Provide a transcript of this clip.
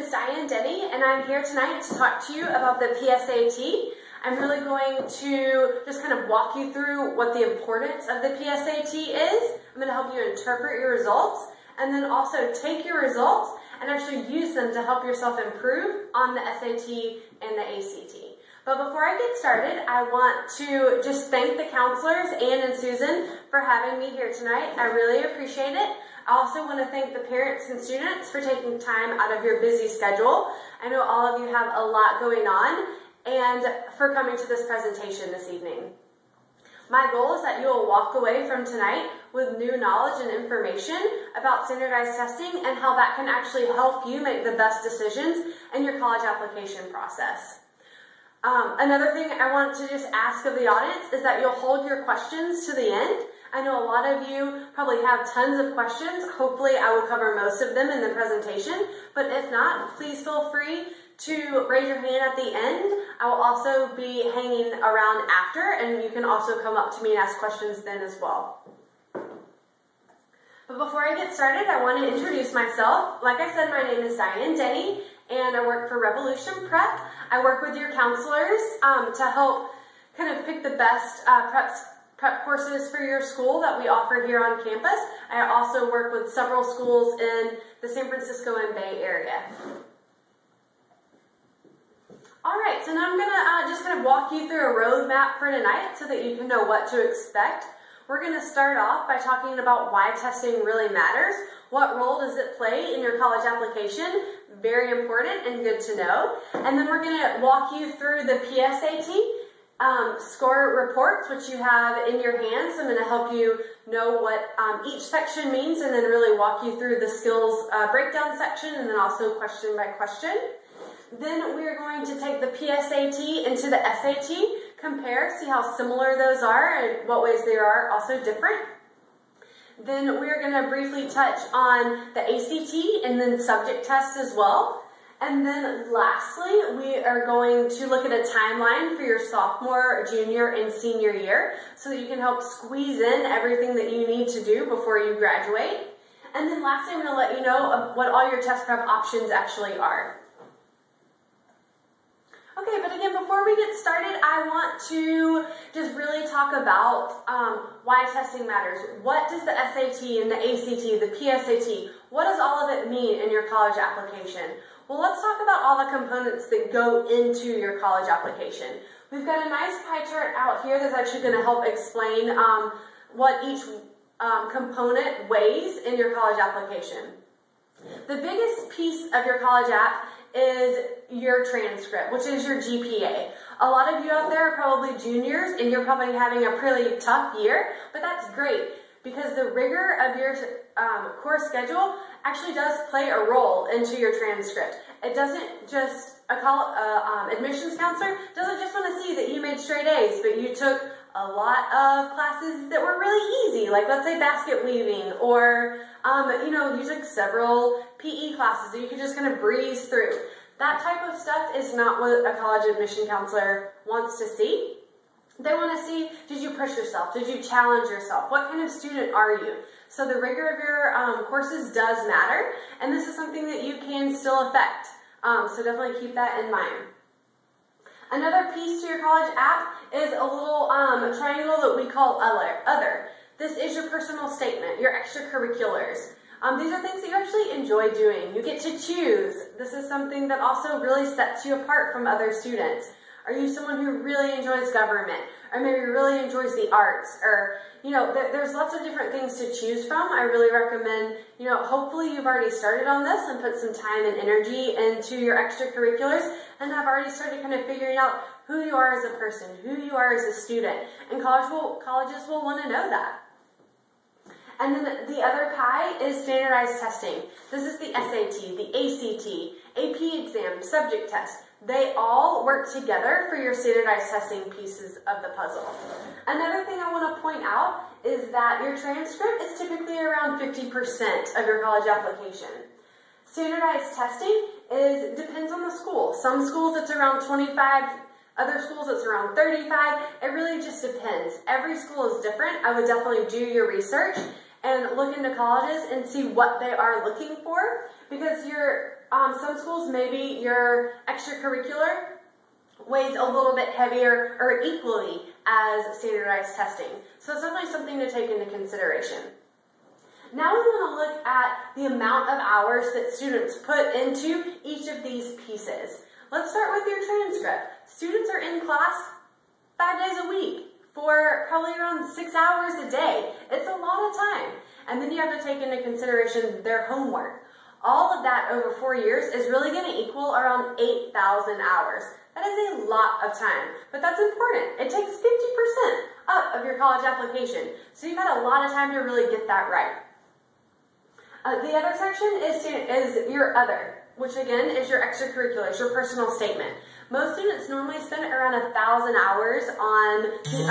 is Diane Denny, and I'm here tonight to talk to you about the PSAT. I'm really going to just kind of walk you through what the importance of the PSAT is. I'm going to help you interpret your results, and then also take your results and actually use them to help yourself improve on the SAT and the ACT. But before I get started, I want to just thank the counselors, Ann and Susan, for having me here tonight. I really appreciate it. I also want to thank the parents and students for taking time out of your busy schedule. I know all of you have a lot going on, and for coming to this presentation this evening. My goal is that you will walk away from tonight with new knowledge and information about standardized testing and how that can actually help you make the best decisions in your college application process. Another thing I want to just ask of the audience is that you'll hold your questions to the end. I know a lot of you probably have tons of questions. Hopefully I will cover most of them in the presentation, but if not, please feel free to raise your hand at the end. I will also be hanging around after, and you can also come up to me and ask questions then as well. But before I get started, I want to introduce myself. Like I said, my name is Diane Denny, and I work for Revolution Prep. I work with your counselors to help kind of pick the best prep courses for your school that we offer here on campus. I also work with several schools in the San Francisco and Bay Area. Alright, so now I'm going to just kind of walk you through a roadmap for tonight so that you can know what to expect. We're going to start off by talking about why testing really matters. What role does it play in your college application? Very important and good to know. And then we're going to walk you through the PSAT score reports, which you have in your hands. I'm going to help you know what each section means and then really walk you through the skills breakdown section and then also question by question. Then we are going to take the PSAT into the SAT, compare, see how similar those are and what ways they are also different. Then we're going to briefly touch on the ACT and then subject tests as well. And then lastly, we are going to look at a timeline for your sophomore, junior, and senior year so that you can help squeeze in everything that you need to do before you graduate. And then lastly, I'm going to let you know what all your test prep options actually are. Okay, but again, before we get started, I want to just really talk about why testing matters. What does the SAT and the ACT, the PSAT, what does all of it mean in your college application? Well, let's talk about all the components that go into your college application. We've got a nice pie chart out here that's actually going to help explain what each component weighs in your college application. The biggest piece of your college app is your transcript, which is your GPA. A lot of you out there are probably juniors and you're probably having a pretty tough year, but that's great because the rigor of your course schedule actually does play a role into your transcript. It doesn't just, admissions counselor doesn't just want to see that you made straight A's, but you took a lot of classes that were really easy, like let's say basket weaving, or you took several PE classes that you could just kind of breeze through. That type of stuff is not what a college admission counselor wants to see. They want to see, did you push yourself? Did you challenge yourself? What kind of student are you? So the rigor of your courses does matter, and this is something that you can still affect. So definitely keep that in mind. Another piece to your college app is a little triangle that we call other. This is your personal statement, your extracurriculars. These are things that you actually enjoy doing. You get to choose. This is something that also really sets you apart from other students. Are you someone who really enjoys government? Or maybe really enjoys the arts? Or, there's lots of different things to choose from. I really recommend, hopefully you've already started on this and put some time and energy into your extracurriculars and have already started kind of figuring out who you are as a person, who you are as a student. And colleges will want to know that. And then the other pie is standardized testing. This is the SAT, the ACT, AP exam, subject test. They all work together for your standardized testing pieces of the puzzle. Another thing I want to point out is that your transcript is typically around 50% of your college application. Standardized testing depends on the school. Some schools it's around 25, other schools it's around 35. It really just depends. Every school is different. I would definitely do your research and look into colleges and see what they are looking for, because your some schools, maybe your extracurricular weighs a little bit heavier or equally as standardized testing. So it's definitely something to take into consideration. Now we want to look at the amount of hours that students put into each of these pieces. Let's start with your transcript. Students are in class 5 days a week for probably around 6 hours a day. It's a lot of time. And then you have to take into consideration their homework. All of that over 4 years is really going to equal around 8,000 hours. That is a lot of time, but that's important. It takes 50% up of your college application, so you've had a lot of time to really get that right. The other section is your other, which again is your extracurriculars, your personal statement. Most students normally spend around 1,000 hours on the